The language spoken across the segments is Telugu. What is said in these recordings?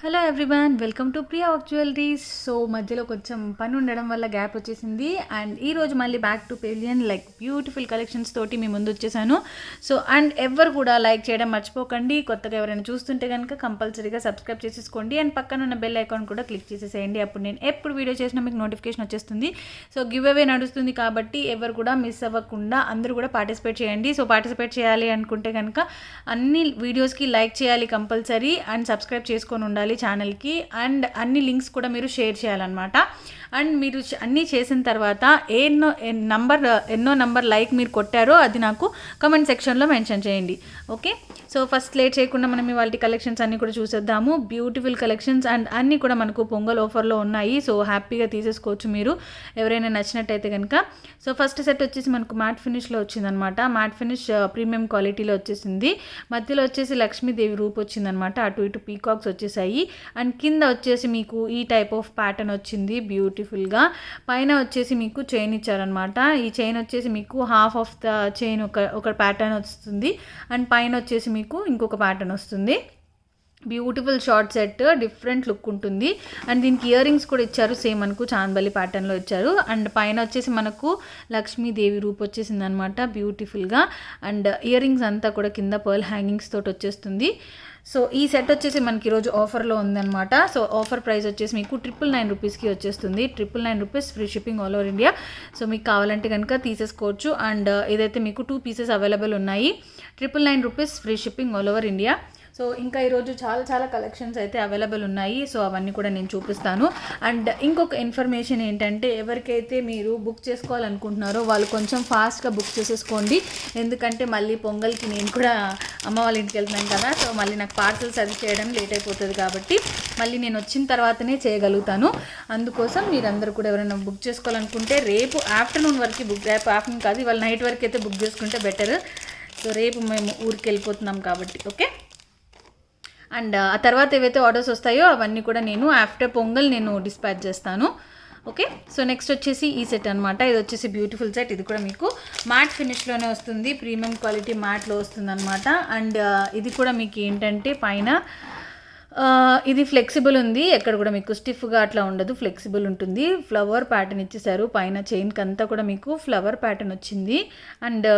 Hello everyone, welcome to Priya work jewelleries. So మధ్యలో కొంచెం పని ఉండడం వల్ల గ్యాప్ వచ్చేసింది. అండ్ ఈరోజు మళ్ళీ back to pavilion beautiful collections తోటి మీ ముందు వచ్చేసాను. సో అండ్ ఎవరు కూడా లైక్ చేయడం మర్చిపోకండి. కొత్తగా ఎవరైనా చూస్తుంటే కనుక కంపల్సరీగా సబ్స్క్రైబ్ చేసేసుకోండి. అండ్ పక్కన ఉన్న బెల్ ఐకాన్ కూడా క్లిక్ చేసేసేయండి. అప్పుడు నేను ఎప్పుడు వీడియో చేసినా మీకు నోటిఫికేషన్ వచ్చేస్తుంది. సో గివ్ అవే నడుస్తుంది కాబట్టి ఎవరు కూడా మిస్ అవ్వకుండా అందరూ కూడా పార్టిసిపేట్ చేయండి. సో పార్టిసిపేట్ చేయాలి అనుకుంటే కనుక అన్ని వీడియోస్కి లైక్ చేయాలి కంపల్సరీ. అండ్ సబ్స్క్రైబ్ చేసుకొని ఉండాలి ఛానల్కి. అండ్ అన్ని లింక్స్ కూడా మీరు షేర్ చేయాలన్నమాట. అండ్ మీరు అన్నీ చేసిన తర్వాత ఎన్నో నంబర్ లైక్ మీరు కొట్టారో అది నాకు కమెంట్ సెక్షన్లో మెన్షన్ చేయండి. ఓకే, సో ఫస్ట్ లేట్ చేయకుండా మనం ఇవాళ కలెక్షన్స్ అన్నీ కూడా చూసేద్దాము. బ్యూటిఫుల్ కలెక్షన్స్ అండ్ అన్నీ కూడా మనకు పొంగల్ ఆఫర్లో ఉన్నాయి. సో హ్యాపీగా తీసేసుకోవచ్చు మీరు ఎవరైనా నచ్చినట్టయితే కనుక. సో ఫస్ట్ సెట్ వచ్చేసి మనకు మ్యాట్ ఫినిష్లో వచ్చిందనమాట. మ్యాట్ ఫినిష్ ప్రీమియం క్వాలిటీలో వచ్చేసింది. మధ్యలో వచ్చేసి లక్ష్మీదేవి రూప్ వచ్చిందనమాట. అటు ఇటు పీకాక్స్ వచ్చేసాయి. అండ్ కింద వచ్చేసి మీకు ఈ టైప్ ఆఫ్ ప్యాటర్న్ వచ్చింది బ్యూటిఫుల్గా. పైన వచ్చేసి మీకు చైన్ ఇచ్చారనమాట. ఈ చైన్ వచ్చేసి మీకు హాఫ్ ఆఫ్ ద చైన్ ఒక ప్యాటర్న్ వస్తుంది. అండ్ పైన వచ్చేసి మీకు ఇంకొక ప్యాటర్న్ వస్తుంది. Beautiful short set, different look ఉంటుంది. అండ్ దీనికి ఇయర్ రింగ్స్ కూడా ఇచ్చారు, సేమ్ మనకు చాందబలి ప్యాటర్న్లో ఇచ్చారు. అండ్ పైన వచ్చేసి మనకు లక్ష్మీదేవి రూప్ వచ్చేసింది అనమాట బ్యూటిఫుల్గా. అండ్ ఇయర్ రింగ్స్ అంతా కూడా కింద పర్ల్ హ్యాంగింగ్స్ తోటి వచ్చేస్తుంది. సో ఈ సెట్ వచ్చేసి మనకి ఈరోజు ఆఫర్లో ఉందన్నమాట. సో ఆఫర్ ప్రైస్ వచ్చేసి మీకు 999 రూపీస్కి వచ్చేస్తుంది. 999 rupees, free shipping all over India. So మీకు కావాలంటే కనుక తీసేసుకోవచ్చు. అండ్ ఇదైతే మీకు 2 పీసెస్ అవైలబుల్ ఉన్నాయి. 999 rupees, free shipping all over India. So ఇంకా ఈరోజు చాలా కలెక్షన్స్ అయితే అవైలబుల్ ఉన్నాయి. సో అవన్నీ కూడా నేను చూపిస్తాను. అండ్ ఇంకొక ఇన్ఫర్మేషన్ ఏంటంటే, ఎవరికైతే మీరు బుక్ చేసుకోవాలనుకుంటున్నారో వాళ్ళు కొంచెం ఫాస్ట్గా బుక్ చేసేసుకోండి. ఎందుకంటే మళ్ళీ పొంగల్కి నేను కూడా అమ్మ వాళ్ళ ఇంటికి వెళ్తున్నాను కదా. సో మళ్ళీ నాకు పార్సల్స్ అది చేయడం లేట్ అయిపోతుంది కాబట్టి మళ్ళీ నేను వచ్చిన తర్వాతనే చేయగలుగుతాను. అందుకోసం మీరందరూ కూడా ఎవరైనా బుక్ చేసుకోవాలనుకుంటే రేపు ఆఫ్టర్నూన్ వరకు రేపు ఆఫ్టర్నూన్ కాదు, ఇవాళ నైట్ వరకు అయితే బుక్ చేసుకుంటే బెటర్. సో రేపు మేము ఊరికి వెళ్ళిపోతున్నాం కాబట్టి. ఓకే, అండ్ ఆ తర్వాత ఏవైతే ఆర్డర్స్ వస్తాయో అవన్నీ కూడా నేను ఆఫ్టర్ పొంగల్ నేను డిస్పాచ్ చేస్తాను. ఓకే, సో నెక్స్ట్ వచ్చేసి ఈ సెట్ అనమాట. ఇది వచ్చేసి బ్యూటిఫుల్ సెట్. ఇది కూడా మీకు మ్యాట్ ఫినిష్లోనే వస్తుంది, ప్రీమియం క్వాలిటీ మ్యాట్లో వస్తుంది అనమాట. అండ్ ఇది కూడా మీకు ఏంటంటే పైన ఇది ఫ్లెక్సిబుల్ ఉంది, ఎక్కడ కూడా మీకు స్టిఫ్గా అట్లా ఉండదు, ఫ్లెక్సిబుల్ ఉంటుంది. ఫ్లవర్ ప్యాటర్న్ ఇచ్చేసారు. పైన చైన్కి అంతా కూడా మీకు ఫ్లవర్ ప్యాటర్న్ వచ్చింది. అండ్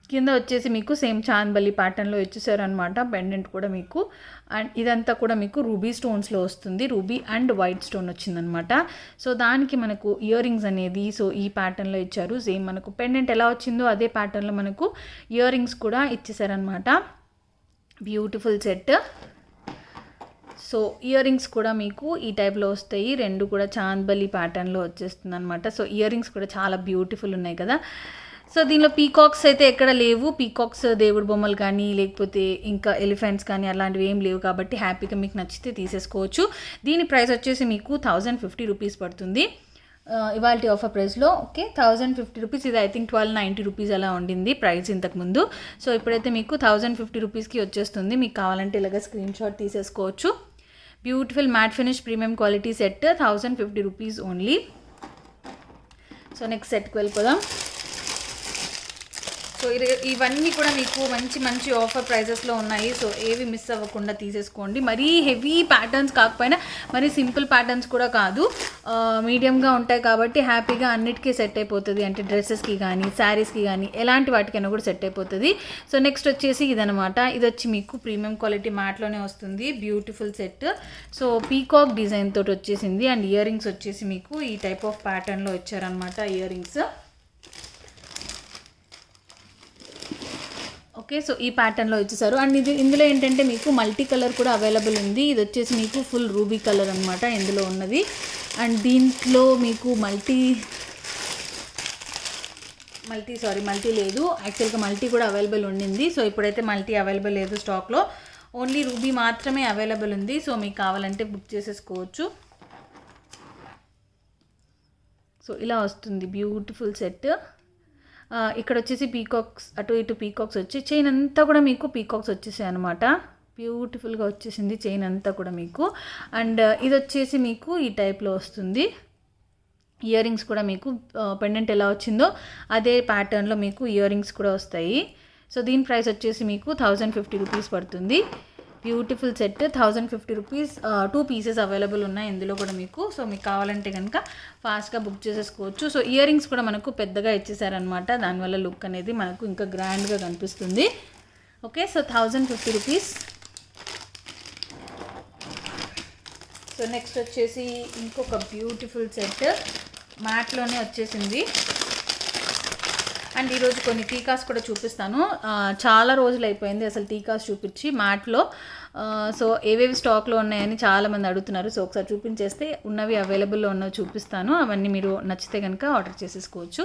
కింద వచ్చేసి మీకు సేమ్ చాందబలి ప్యాటర్న్లో ఇచ్చేసారు అనమాట. పెండెంట్ కూడా మీకు. అండ్ ఇదంతా కూడా మీకు రూబీ స్టోన్స్లో వస్తుంది. రూబీ అండ్ వైట్ స్టోన్ వచ్చిందనమాట. సో దానికి మనకు ఇయర్ రింగ్స్ అనేది సో ఈ ప్యాటర్న్లో ఇచ్చారు. సేమ్ మనకు పెండెంట్ ఎలా వచ్చిందో అదే ప్యాటర్న్లో మనకు ఇయర్ రింగ్స్ కూడా ఇచ్చేసారనమాట. Beautiful set. So earrings కూడా మీకు ఈ టైప్లో వస్తాయి. రెండు కూడా చాందబలి ప్యాటర్న్లో వచ్చేస్తుంది అనమాట. సో ఇయర్ రింగ్స్ కూడా చాలా బ్యూటిఫుల్ ఉన్నాయి కదా. సో దీనిలో పీకాక్స్ అయితే ఎక్కడ లేవు. పీకాక్స్ దేవుడి బొమ్మలు కానీ లేకపోతే ఇంకా ఎలిఫెంట్స్ కానీ అలాంటివి ఏం లేవు కాబట్టి హ్యాపీగా మీకు నచ్చితే తీసేసుకోవచ్చు. దీని ప్రైస్ వచ్చేసి మీకు 1050 రూపీస్ పడుతుంది ఇవాళ ఆఫర్ ప్రైస్లో. Okay, 1050 rupees. ఇది ఐ థింక్ 1290 రూపీస్ అలా ఉండింది ప్రైస్ ఇంతకుముందు. సో ఇప్పుడైతే మీకు 1050 రూపీస్కి వచ్చేస్తుంది. మీకు కావాలంటే ఇలాగ స్క్రీన్ షాట్ తీసేసుకోవచ్చు. Beautiful mat finish premium quality set, 1050 rupees only. So next సెట్కి వెళ్ళిపోదాం. సో ఇవన్నీ కూడా మీకు మంచి ఆఫర్ ప్రైజెస్లో ఉన్నాయి. సో ఏవి మిస్ అవ్వకుండా తీసేసుకోండి. మరీ హెవీ ప్యాటర్న్స్ కాకపోయినా మరీ సింపుల్ ప్యాటర్న్స్ కూడా కాదు, మీడియంగా ఉంటాయి కాబట్టి హ్యాపీగా అన్నిటికీ సెట్ అయిపోతుంది. అంటే డ్రెస్సెస్కి కానీ శారీస్కి కానీ ఎలాంటి వాటికైనా కూడా సెట్ అయిపోతుంది. సో నెక్స్ట్ వచ్చేసి ఇదనమాట. ఇది వచ్చి మీకు ప్రీమియం క్వాలిటీ మ్యాట్లోనే వస్తుంది. Beautiful set. So peacock design తోటి వచ్చేసింది. అండ్ ఇయర్ రింగ్స్ వచ్చేసి మీకు ఈ టైప్ ఆఫ్ ప్యాటర్న్లో ఇచ్చారనమాట ఇయర్ రింగ్స్. ఓకే, సో ఈ ప్యాటర్న్లో ఇచ్చేసారు. అండ్ ఇందులో ఏంటంటే మీకు మల్టీ కలర్ కూడా అవైలబుల్ ఉంది. ఇది వచ్చేసి మీకు ఫుల్ రూబీ కలర్ అనమాట ఇందులో ఉన్నది. అండ్ దీంట్లో మీకు మల్టీ లేదు, యాక్చువల్గా మల్టీ కూడా అవైలబుల్ ఉండింది. సో ఇప్పుడైతే మల్టీ అవైలబుల్ లేదు స్టాక్లో, ఓన్లీ రూబీ మాత్రమే అవైలబుల్ ఉంది. సో మీకు కావాలంటే బుక్ చేసేసుకోవచ్చు. సో ఇలా వస్తుంది బ్యూటిఫుల్ సెట్. ఇక్కడ వచ్చేసి పీకాక్స్ అటు ఇటు పీకాక్స్ వచ్చి చైన్ అంతా కూడా మీకు పీకాక్స్ వచ్చేసాయి అనమాట. బ్యూటిఫుల్గా వచ్చేసింది చైన్ అంతా కూడా మీకు. అండ్ ఇది వచ్చేసి మీకు ఈ టైప్లో వస్తుంది. ఇయర్ రింగ్స్ కూడా మీకు పెండెంట్ ఎలా వచ్చిందో అదే ప్యాటర్న్లో మీకు ఇయర్ రింగ్స్ కూడా వస్తాయి. సో దీని ప్రైస్ వచ్చేసి మీకు 1050 రూపీస్ పడుతుంది. Beautiful set 1050 rupees. 2 pieces available ఉన్నాయి ఇందులో కూడా మీకు. సో మీకు కావాలంటే కనుక ఫాస్ట్గా బుక్ చేసేసుకోవచ్చు. సో ఇయర్ రింగ్స్ కూడా మనకు పెద్దగా ఇచ్చేసారనమాట, దానివల్ల లుక్ అనేది మనకు ఇంకా గ్రాండ్గా కనిపిస్తుంది. Okay, so 1050 rupees. So next వచ్చేసి ఇంకొక బ్యూటిఫుల్ సెట్ మ్యాట్లోనే వచ్చేసింది. అండ్ ఈరోజు కొన్ని టీకాస్ కూడా చూపిస్తాను. చాలా రోజులు అయిపోయింది అసలు టీకాస్ చూపించి మ్యాట్లో. సో ఏవేవి స్టాక్లో ఉన్నాయని చాలామంది అడుగుతున్నారు. సో ఒకసారి చూపించేస్తే ఉన్నవి అవైలబుల్లో ఉన్నవి చూపిస్తాను. అవన్నీ మీరు నచ్చితే కనుక ఆర్డర్ చేసేసుకోవచ్చు.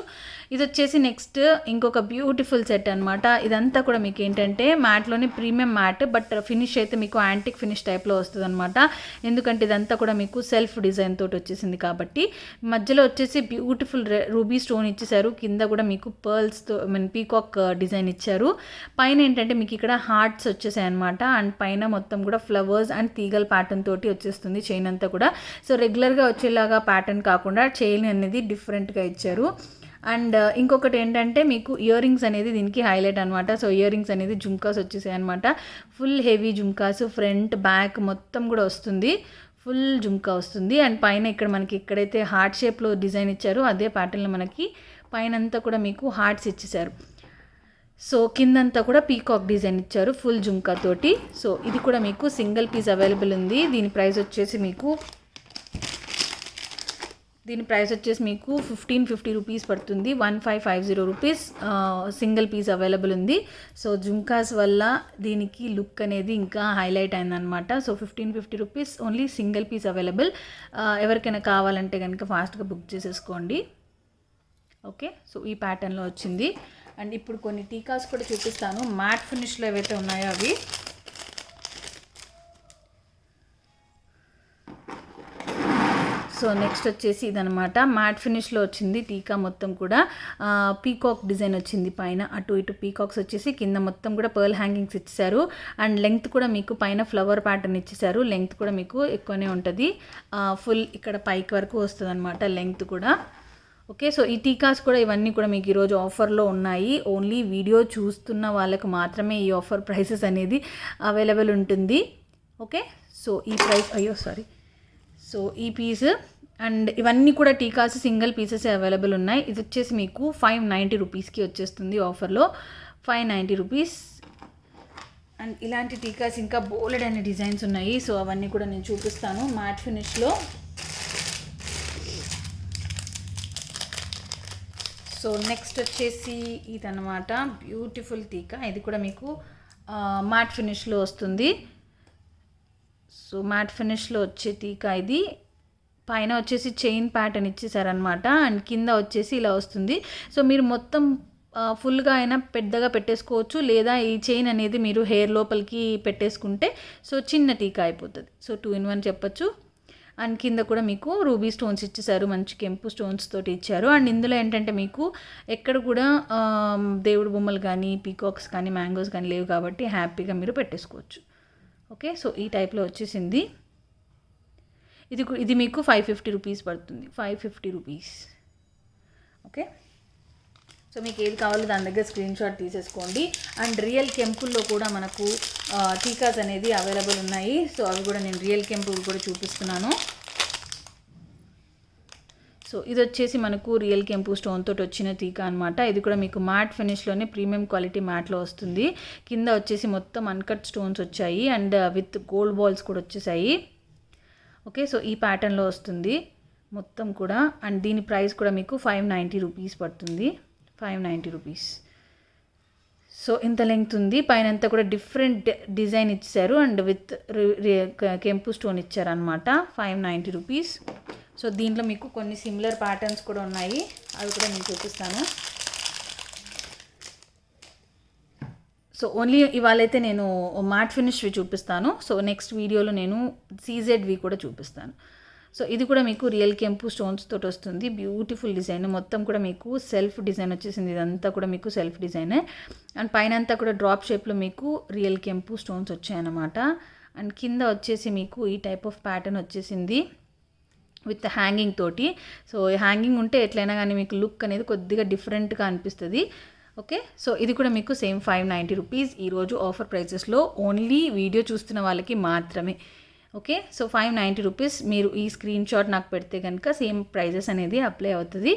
ఇది వచ్చేసి నెక్స్ట్ ఇంకొక బ్యూటిఫుల్ సెట్ అనమాట. ఇదంతా కూడా మీకు ఏంటంటే మ్యాట్లోనే ప్రీమియం మ్యాట్, బట్ ఫినిష్ అయితే మీకు యాంటిక్ ఫినిష్ టైప్లో వస్తుంది అనమాట. ఎందుకంటే ఇదంతా కూడా మీకు సెల్ఫ్ డిజైన్ తోటి వచ్చేసింది కాబట్టి. మధ్యలో వచ్చేసి బ్యూటిఫుల్ రూబీ స్టోన్ ఇచ్చేసారు, కింద కూడా మీకు పర్ల్స్తో పీకాక్ డిజైన్ ఇచ్చారు. పైన ఏంటంటే మీకు ఇక్కడ హార్ట్స్ వచ్చేసాయి అనమాట. అండ్ పైన మొత్తం కూడా ఫ్లవర్స్ అండ్ తీగల్ ప్యాటర్న్ తోటి వచ్చేస్తుంది చైన్ అంతా కూడా. సో రెగ్యులర్గా వచ్చేలాగా ప్యాటర్న్ కాకుండా చైన్ అనేది డిఫరెంట్గా ఇచ్చారు. అండ్ ఇంకొకటి ఏంటంటే మీకు ఇయర్ రింగ్స్ అనేది దీనికి హైలైట్ అనమాట. సో ఇయర్ రింగ్స్ అనేది జుమ్కాస్ వచ్చేసాయి అనమాట. Full heavy jhumkas, front back మొత్తం కూడా వస్తుంది, ఫుల్ జుమ్కా వస్తుంది. అండ్ పైన ఇక్కడ మనకి ఎక్కడైతే హార్ట్ షేప్లో డిజైన్ ఇచ్చారో అదే ప్యాటర్న్లో మనకి పైన అంతా కూడా మీకు హార్ట్స్ ఇచ్చేసారు. సో కిందంతా కూడా పీకాక్ డిజైన్ ఇచ్చారు ఫుల్ జుమ్కా తోటి. సో ఇది కూడా మీకు సింగిల్ పీస్ అవైలబుల్ ఉంది. దీని ప్రైస్ వచ్చేసి మీకు 1550 రూపీస్ పడుతుంది. 1550 రూపీస్ సింగిల్ పీస్ అవైలబుల్ ఉంది. సో జుమ్కాస్ వల్ల దీనికి లుక్ అనేది ఇంకా హైలైట్ అయిందనమాట. So 1550 rupees only single piece available. ఎవరికైనా కావాలంటే కనుక ఫాస్ట్గా బుక్ చేసేసుకోండి. ఓకే, సో ఈ ప్యాటర్న్లో వచ్చింది. అండ్ ఇప్పుడు కొన్ని టీకాస్ కూడా చూపిస్తాను మ్యాట్ ఫినిష్లో ఏవైతే ఉన్నాయో అవి. సో నెక్స్ట్ వచ్చేసి ఇదనమాట, మ్యాట్ ఫినిష్లో వచ్చింది టీకా మొత్తం కూడా. పీకాక్ డిజైన్ వచ్చింది పైన, అటు ఇటు పీకాక్స్ వచ్చేసి కింద మొత్తం కూడా పర్ల్ హ్యాంగింగ్స్ ఇచ్చేసారు. అండ్ లెంగ్త్ కూడా మీకు పైన ఫ్లవర్ ప్యాటర్న్ ఇచ్చేసారు. లెంగ్త్ కూడా మీకు ఎక్కువనే ఉంటుంది, ఫుల్ ఇక్కడ పైకి వరకు వస్తుంది అనమాట లెంగ్త్ కూడా. ఓకే, సో ఈ టీకాస్ కూడా ఇవన్నీ కూడా మీకు ఈరోజు ఆఫర్లో ఉన్నాయి. ఓన్లీ వీడియో చూస్తున్న వాళ్ళకు మాత్రమే ఈ ఆఫర్ ప్రైసెస్ అనేది అవైలబుల్ ఉంటుంది. ఓకే, సో ఈ ప్రైస్ సో ఈ పీస్ అండ్ ఇవన్నీ కూడా టీకాస్ సింగిల్ పీసెస్ అవైలబుల్ ఉన్నాయి. ఇది వచ్చేసి మీకు 590 రూపీస్కి వచ్చేస్తుంది ఆఫర్లో, 590 రూపీస్. అండ్ ఇలాంటి టీకాస్ ఇంకా బోల్డ్ అనే డిజైన్స్ ఉన్నాయి. సో అవన్నీ కూడా నేను చూపిస్తాను మ్యాట్ ఫినిష్లో. సో నెక్స్ట్ వచ్చేసి ఇదన్నమాట బ్యూటిఫుల్ టీకా. ఇది కూడా మీకు మ్యాట్ ఫినిష్లో వస్తుంది. సో మ్యాట్ ఫినిష్లో వచ్చే టీకా ఇది. పైన వచ్చేసి చైన్ ప్యాటర్న్ ఇచ్చేసారనమాట. అండ్ కింద వచ్చేసి ఇలా వస్తుంది. సో మీరు మొత్తం ఫుల్గా అయినా పెద్దగా పెట్టేసుకోవచ్చు, లేదా ఈ చైన్ అనేది మీరు హెయిర్ లోపలికి పెట్టేసుకుంటే సో చిన్న టీకా అయిపోతుంది. సో 2 in 1 చెప్పచ్చు. అండ్ కింద కూడా మీకు రూబీ స్టోన్స్ ఇచ్చేసారు, మంచి కెంపు స్టోన్స్ తోటి ఇచ్చారు. అండ్ ఇందులో ఏంటంటే మీకు ఎక్కడ కూడా దేవుడు బొమ్మలు కానీ పీకాక్స్ కానీ మ్యాంగోస్ కానీ లేవు కాబట్టి హ్యాపీగా మీరు పెట్టేసుకోవచ్చు. ఓకే, సో ఈ టైప్లో వచ్చేసింది. ఇది మీకు 550 రూపీస్ పడుతుంది, 550 రూపీస్. ఓకే, సో మీకు ఏది కావాలో దాని దగ్గర స్క్రీన్ షాట్ తీసేసుకోండి. అండ్ రియల్ కెంపుల్లో కూడా మనకు టీకాస్ అనేది అవైలబుల్ ఉన్నాయి. సో అవి కూడా నేను రియల్ కెంపులు కూడా చూపిస్తున్నాను. సో ఇది వచ్చేసి మనకు రియల్ కెంపు స్టోన్ తోటి వచ్చిన టీకా అనమాట. ఇది కూడా మీకు మ్యాట్ ఫినిష్లోనే ప్రీమియం క్వాలిటీ మ్యాట్లో వస్తుంది. కింద వచ్చేసి మొత్తం అన్కట్ స్టోన్స్ వచ్చాయి అండ్ విత్ గోల్డ్ బాల్స్ కూడా వచ్చేసాయి. ఓకే, సో ఈ ప్యాటర్న్లో వస్తుంది మొత్తం కూడా. అండ్ దీని ప్రైస్ కూడా మీకు 590 రూపీస్ పడుతుంది, 590 రూపీస్. సో ఇంత లెంగ్త్ ఉంది, పైన అంతా కూడా డిఫరెంట్ డిజైన్ ఇచ్చారు అండ్ విత్ కెంపు స్టోన్ ఇచ్చారనమాట. 590 రూపీస్. సో దీంట్లో మీకు కొన్ని సిమిలర్ ప్యాటర్న్స్ కూడా ఉన్నాయి, అవి కూడా నేను చూపిస్తాను. సో ఓన్లీ ఇవాళైతే నేను మ్యాట్ ఫినిష్వి చూపిస్తాను. సో నెక్స్ట్ వీడియోలో నేను సీజెడ్వి కూడా చూపిస్తాను. సో ఇది కూడా మీకు రియల్ కెంపు స్టోన్స్ తోటి వస్తుంది. బ్యూటిఫుల్ డిజైన్, మొత్తం కూడా మీకు సెల్ఫ్ డిజైన్ వచ్చేసింది. ఇదంతా కూడా మీకు సెల్ఫ్ డిజైన్. అండ్ పైన అంతా కూడా డ్రాప్ షేప్లో మీకు రియల్ కెంపు స్టోన్స్ వచ్చాయన్నమాట. అండ్ కింద వచ్చేసి మీకు ఈ టైప్ ఆఫ్ ప్యాటర్న్ వచ్చేసింది విత్ హ్యాంగింగ్ తోటి. సో హ్యాంగింగ్ ఉంటే ఎట్లయినా కానీ మీకు లుక్ అనేది కొద్దిగా డిఫరెంట్గా అనిపిస్తుంది. ఓకే, సో ఇది కూడా మీకు సేమ్ 590 రూపీస్ ఈరోజు ఆఫర్ ప్రైజెస్లో, ఓన్లీ వీడియో చూస్తున్న వాళ్ళకి మాత్రమే. ఓకే, సో 590 రూపీస్ మీరు ఈ స్క్రీన్ షాట్ నాకు పెడితే కనుక సేమ్ ప్రైజెస్ అనేది అప్లై అవుతుంది.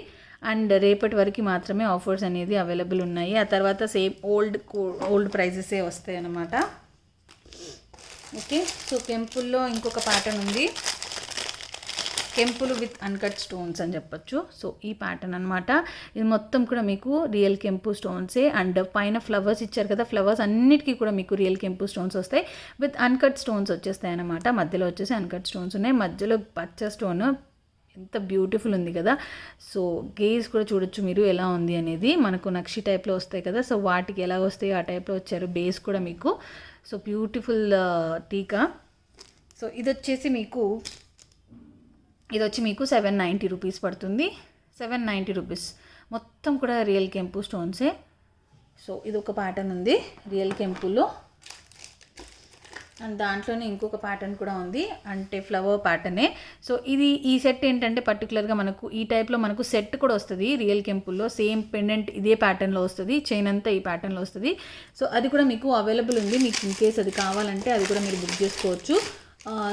అండ్ రేపటి వరకు మాత్రమే ఆఫర్స్ అనేది అవైలబుల్ ఉన్నాయి. ఆ తర్వాత సేమ్ ఓల్డ్ ప్రైజెసే వస్తాయి అన్నమాట. ఓకే, సో కెంపుల్లో ఇంకొక ప్యాటర్న్ ఉంది, కెంపులు విత్ అన్కట్ స్టోన్స్ అని చెప్పొచ్చు. సో ఈ ప్యాటర్న్ అనమాట. ఇది మొత్తం కూడా మీకు రియల్ కెంపు స్టోన్సే. అండ్ పైన ఫ్లవర్స్ ఇచ్చారు కదా, ఫ్లవర్స్ అన్నిటికీ కూడా మీకు రియల్ కెంపు స్టోన్స్ వస్తాయి, విత్ అన్కట్ స్టోన్స్ వచ్చేస్తాయి అనమాట. మధ్యలో వచ్చేసి అన్కట్ స్టోన్స్ ఉన్నాయి, మధ్యలో పచ్చ స్టోన్ ఎంత బ్యూటిఫుల్ ఉంది కదా. సో గేజ్ కూడా చూడొచ్చు మీరు ఎలా ఉంది అనేది. మనకు నక్షి టైప్లో వస్తాయి కదా, సో వాటికి ఎలా వస్తాయో ఆ టైప్లో వచ్చారు. బేస్ కూడా మీకు సో బ్యూటిఫుల్ టీకా. సో ఇది వచ్చి మీకు 790 రూపీస్ పడుతుంది. 790 రూపీస్ మొత్తం కూడా రియల్ కెంపు స్టోన్సే. సో ఇది ఒక ప్యాటర్న్ ఉంది రియల్ కెంపులో, అండ్ దాంట్లోనే ఇంకొక ప్యాటర్న్ కూడా ఉంది, అంటే ఫ్లవర్ ప్యాటర్నే. సో ఈ సెట్ ఏంటంటే పర్టికులర్గా మనకు ఈ టైప్లో మనకు సెట్ కూడా వస్తుంది రియల్ కెంపుల్లో. సేమ్ పెండెంట్ ఇదే ప్యాటర్న్లో వస్తుంది, చైన్ అంతా ఈ ప్యాటర్న్లో వస్తుంది. సో అది కూడా మీకు అవైలబుల్ ఉంది, మీకు ఇన్ కేస్ అది కావాలంటే అది కూడా మీరు బుక్ చేసుకోవచ్చు.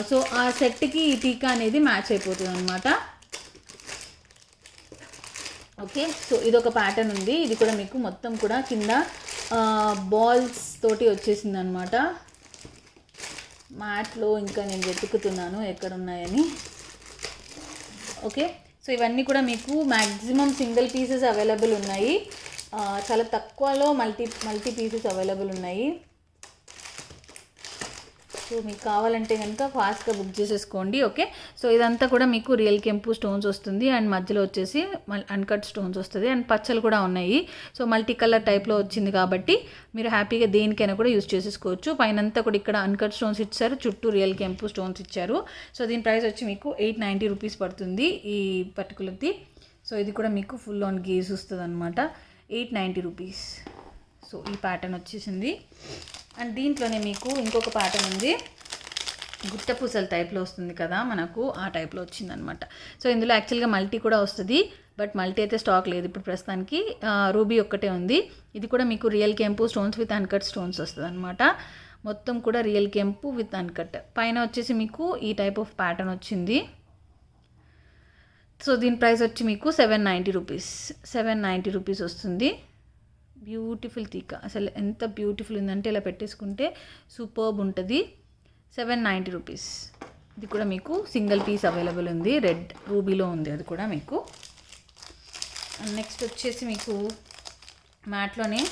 సో ఆ సెట్కి ఈ టీకా అనేది మ్యాచ్ అయిపోతుంది అనమాట. ఓకే, సో ఇదొక ప్యాటర్న్ ఉంది, ఇది కూడా మీకు మొత్తం కూడా కింద బాల్స్ తోటి వచ్చేసింది అనమాట. మ్యాట్లో ఇంకా నేను వెతుకుతున్నాను ఎక్కడ ఉన్నాయని. ఓకే, సో ఇవన్నీ కూడా మీకు మ్యాక్సిమం సింగిల్ పీసెస్ అవైలబుల్ ఉన్నాయి, చాలా తక్కువలో మల్టీ పీసెస్ అవైలబుల్ ఉన్నాయి. సో మీకు కావాలంటే కనుక ఫాస్ట్గా బుక్ చేసేసుకోండి. ఓకే, సో ఇదంతా కూడా మీకు రియల్ కెంపు స్టోన్స్ వస్తుంది, అండ్ మధ్యలో వచ్చేసి అన్కట్ స్టోన్స్ వస్తుంది, అండ్ పచ్చలు కూడా ఉన్నాయి. సో మల్టీ కలర్ టైప్లో వచ్చింది కాబట్టి మీరు హ్యాపీగా దేనికైనా కూడా యూజ్ చేసేసుకోవచ్చు. పైనంతా కూడా ఇక్కడ అన్కట్ స్టోన్స్ ఇచ్చారు, చుట్టూ రియల్ కెంపు స్టోన్స్ ఇచ్చారు. సో దీని ప్రైస్ వచ్చి మీకు 890 రూపీస్ పడుతుంది ఈ పర్టికులర్ది. సో ఇది కూడా మీకు ఫుల్ ఆన్ గేజ్ వస్తుంది అనమాట, 890 రూపీస్. సో ఈ ప్యాటర్న్ వచ్చేసింది. అండ్ దీంట్లోనే మీకు ఇంకొక ప్యాటర్న్ ఉంది, గుట్ట పూసల టైప్లో వస్తుంది కదా మనకు, ఆ టైప్లో వచ్చిందనమాట. సో ఇందులో యాక్చువల్గా మల్టీ కూడా వస్తుంది, బట్ మల్టీ అయితే స్టాక్ లేదు ఇప్పుడు ప్రస్తుతానికి, రూబీ ఒక్కటే ఉంది. ఇది కూడా మీకు రియల్ కెంపు స్టోన్స్ విత్ అన్కట్ స్టోన్స్ వస్తుంది అనమాట. మొత్తం కూడా రియల్ కెంపు విత్ అన్కట్. పైన వచ్చేసి మీకు ఈ టైప్ ఆఫ్ ప్యాటర్న్ వచ్చింది. సో దీని ప్రైస్ వచ్చి మీకు 790 రూపీస్, 790 రూపీస్ వస్తుంది. బ్యూటిఫుల్ తీక, అసలు ఎంత బ్యూటిఫుల్ ఉందంటే ఇలా పెట్టేసుకుంటే సూపర్బ్ ఉంటుంది. 790 రూపీస్. ఇది కూడా మీకు సింగిల్ పీస్ అవైలబుల్ ఉంది, రెడ్ రూబీలో ఉంది అది కూడా మీకు. అండ్ నెక్స్ట్ వచ్చేసి మీకు మ్యాట్లోనే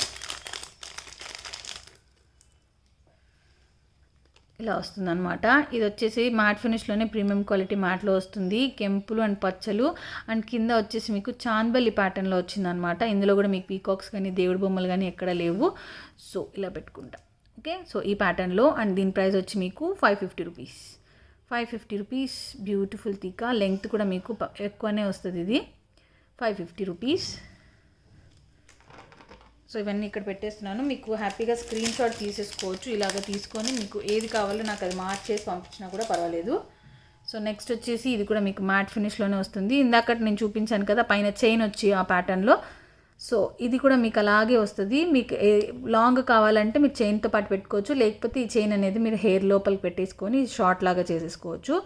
ఇలా వస్తుందన్నమాట. ఇది వచ్చేసి మ్యాట్ ఫినిష్లోనే ప్రీమియం క్వాలిటీ మ్యాట్లో వస్తుంది, కెంపులు అండ్ పచ్చలు. అండ్ కింద వచ్చేసి మీకు చాన్బల్లి ప్యాటర్న్లో వచ్చిందనమాట. ఇందులో కూడా మీకు పీకాక్స్ కానీ దేవుడి బొమ్మలు కానీ ఎక్కడ లేవు. సో ఇలా పెట్టుకుంటా. ఓకే, సో ఈ ప్యాటర్న్లో. అండ్ దీని ప్రైస్ వచ్చి మీకు 550 రూపీస్, 550 రూపీస్. బ్యూటిఫుల్ తీకా, లెంగ్త్ కూడా మీకు ఎక్కువనే వస్తుంది ఇది, 550 రూపీస్. సో ఇవన్నీ ఇక్కడ పెట్టేస్తున్నాను, మీకు హ్యాపీగా స్క్రీన్ షాట్ తీసేసుకోవచ్చు. ఇలాగ తీసుకొని మీకు ఏది కావాలో నాకు అది మార్చేసి పంపించినా కూడా పర్వాలేదు. సో నెక్స్ట్ వచ్చేసి ఇది కూడా మీకు మ్యాట్ ఫినిష్లోనే వస్తుంది. ఇందాక నేను చూపించాను కదా పైన చైన్ వచ్చి ఆ ప్యాటర్న్లో. సో ఇది కూడా మీకు అలాగే వస్తుంది. మీకు లాంగ్ కావాలంటే మీరు చైన్తో పాటు పెట్టుకోవచ్చు, లేకపోతే ఈ చైన్ అనేది మీరు హెయిర్ లోపలికి పెట్టేసుకొని షార్ట్ లాగా చేసేసుకోవచ్చు.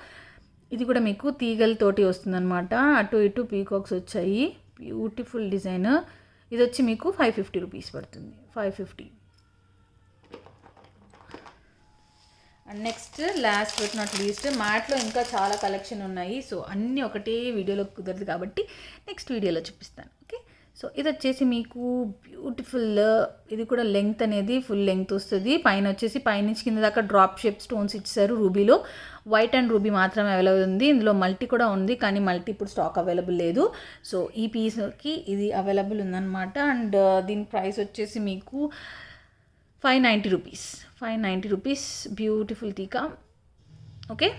ఇది కూడా మీకు తీగలతోటి వస్తుందన్నమాట, అటు ఇటు పీకాక్స్ వచ్చాయి, బ్యూటిఫుల్ డిజైన్. ఇది వచ్చి మీకు 550 రూపీస్ పడుతుంది, 550. And next last but not least, మ్యాట్లో ఇంకా చాలా కలెక్షన్ ఉన్నాయి. సో అన్నీ ఒకటే వీడియోలో కుదరదు కాబట్టి నెక్స్ట్ వీడియోలో చూపిస్తాను. ఓకే, సో ఇది వచ్చేసి మీకు బ్యూటిఫుల్, ఇది కూడా లెంగ్త్ అనేది ఫుల్ లెంగ్త్ వస్తుంది. పైన వచ్చేసి పైనుంచి కింద దాకా డ్రాప్ షేప్ స్టోన్స్ ఇచ్చారు రూబీలో. వైట్ అండ్ రూబీ మాత్రమే అవైలబుల్ ఉంది, ఇందులో మల్టీ కూడా ఉంది కానీ మల్టీ ఇప్పుడు స్టాక్ అవైలబుల్ లేదు. సో ఈ పీస్కి ఇది అవైలబుల్ ఉందన్నమాట. అండ్ దీని ప్రైస్ వచ్చేసి మీకు 590 రూపీస్, 590 రూపీస్. బ్యూటిఫుల్ టీకా. ఓకే,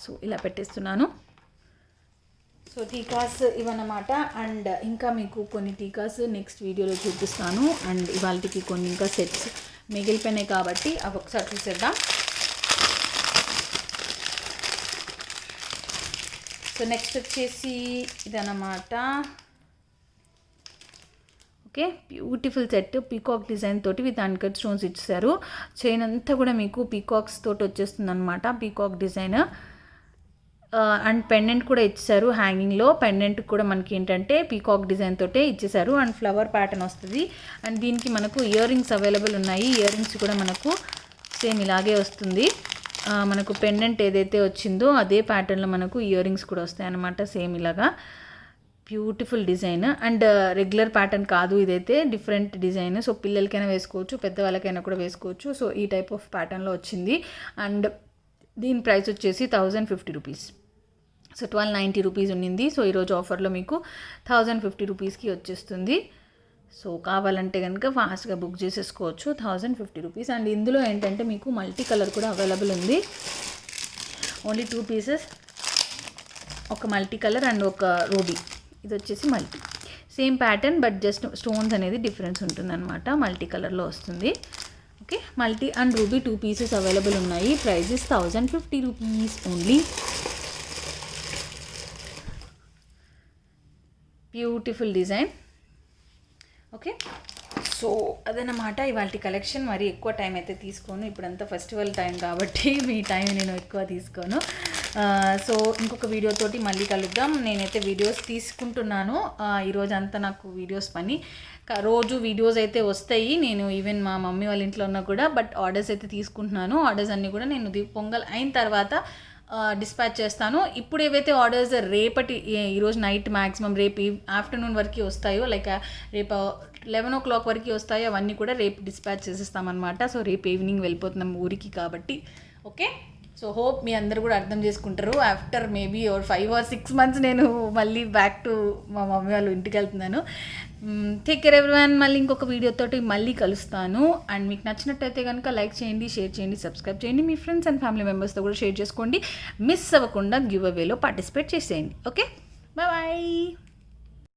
సో ఇలా పెట్టేస్తున్నాను. సో టీకాస్ ఇవన్నమాట. అండ్ ఇంకా మీకు కొన్ని టీకాస్ నెక్స్ట్ వీడియోలో చూపిస్తాను. అండ్ ఇవాళకి కొన్ని ఇంకా సెట్స్ మిగిలిపోయినాయి కాబట్టి అవి ఒకసారి చూసేద్దాం. సో నెక్స్ట్ వచ్చేసి ఇదన్నమాట. Okay, beautiful set peacock design తోటి విత్ అన్కట్ స్టోన్స్ ఇచ్చారు. చైన్ అంతా కూడా మీకు పీకాక్స్ తోటి వచ్చేస్తుంది అనమాట, పీకాక్ డిజైన్. అండ్ పెండెంట్ కూడా ఇచ్చేసారు. హ్యాంగింగ్లో పెండెంట్ కూడా మనకి ఏంటంటే పీకాక్ డిజైన్ తోటే ఇచ్చేసారు. అండ్ ఫ్లవర్ ప్యాటర్న్ వస్తుంది. అండ్ దీనికి మనకు ఇయర్ రింగ్స్ అవైలబుల్ ఉన్నాయి. ఇయర్ రింగ్స్ కూడా మనకు సేమ్ ఇలాగే వస్తుంది. మనకు పెండెంట్ ఏదైతే వచ్చిందో అదే ప్యాటర్న్లో మనకు ఇయర్ రింగ్స్ కూడా వస్తాయి అన్నమాట, సేమ్ ఇలాగా. Beautiful design. And regular pattern కాదు ఇదైతే, డిఫరెంట్ డిజైన్. సో పిల్లలకైనా వేసుకోవచ్చు, పెద్దవాళ్ళకైనా కూడా వేసుకోవచ్చు. సో ఈ టైప్ ఆఫ్ ప్యాటర్న్లో వచ్చింది. అండ్ దీని ప్రైస్ వచ్చేసి 1050 రూపీస్. సో 1290 రూపీస్ ఉన్నింది. సో ఈరోజు ఆఫర్లో మీకు 1050 రూపీస్కి వచ్చేస్తుంది. సో కావాలంటే కనుక ఫాస్ట్గా బుక్ చేసేసుకోవచ్చు, 1050 రూపీస్. అండ్ ఇందులో ఏంటంటే మీకు మల్టీ కలర్ కూడా అవైలబుల్ ఉంది. ఓన్లీ 2 పీసెస్, ఒక మల్టీ కలర్ అండ్ ఒక రూబీ. ఇది వచ్చేసి multi, same pattern but just stones అనేది డిఫరెన్స్ ఉంటుందన్నమాట, మల్టీ కలర్లో వస్తుంది. Okay, multi and ruby 2 pieces available ఉన్నాయి. Price is 1050 rupees only. Beautiful design. Okay, so అదనమాట ఇవాళ కలెక్షన్. మరి ఎక్కువ టైం అయితే తీసుకోను, ఇప్పుడంతా ఫెస్టివల్ టైం కాబట్టి మీ టైం నేను ఎక్కువ తీసుకోను. సో ఇంకొక వీడియోతోటి మళ్ళీ కలుద్దాం. నేనైతే వీడియోస్ తీసుకుంటున్నాను ఈరోజు అంతా, నాకు వీడియోస్ పని. రోజు వీడియోస్ అయితే వస్తాయి, నేను ఈవెన్ మా మమ్మీ వాళ్ళ ఇంట్లో ఉన్నా కూడా. బట్ ఆర్డర్స్ అయితే తీసుకుంటున్నాను. ఆర్డర్స్ అన్నీ కూడా నేను పొంగల్ అయిన తర్వాత డిస్పాచ్ చేస్తాను. ఇప్పుడు ఏవైతే ఆర్డర్స్ రేపటి ఈరోజు నైట్ మ్యాక్సిమం రేపు ఆఫ్టర్నూన్ వరకు వస్తాయో, లైక్ రేపు 11 o'clock వరకు వస్తాయో అవన్నీ కూడా రేపు డిస్పాచ్ చేసేస్తామన్నమాట. సో రేపు ఈవినింగ్ వెళ్ళిపోతున్నాం ఊరికి కాబట్టి. ఓకే, సో హోప్ మీ అందరు కూడా అర్థం చేసుకుంటారు. ఆఫ్టర్ మేబీ 5 or 6 months నేను మళ్ళీ బ్యాక్ టు మా మమ్మీ వాళ్ళు ఇంటికి వెళ్తున్నాను. Take care everyone. మళ్ళీ ఇంకొక వీడియోతోటి మళ్ళీ కలుస్తాను. అండ్ మీకు నచ్చినట్టయితే కనుక లైక్ చేయండి, షేర్ చేయండి, సబ్స్క్రైబ్ చేయండి. మీ ఫ్రెండ్స్ అండ్ ఫ్యామిలీ మెంబర్స్తో కూడా షేర్ చేసుకోండి. మిస్ అవ్వకుండా గివ్ అవేలో పార్టిసిపేట్ చేసేయండి. Okay, bye.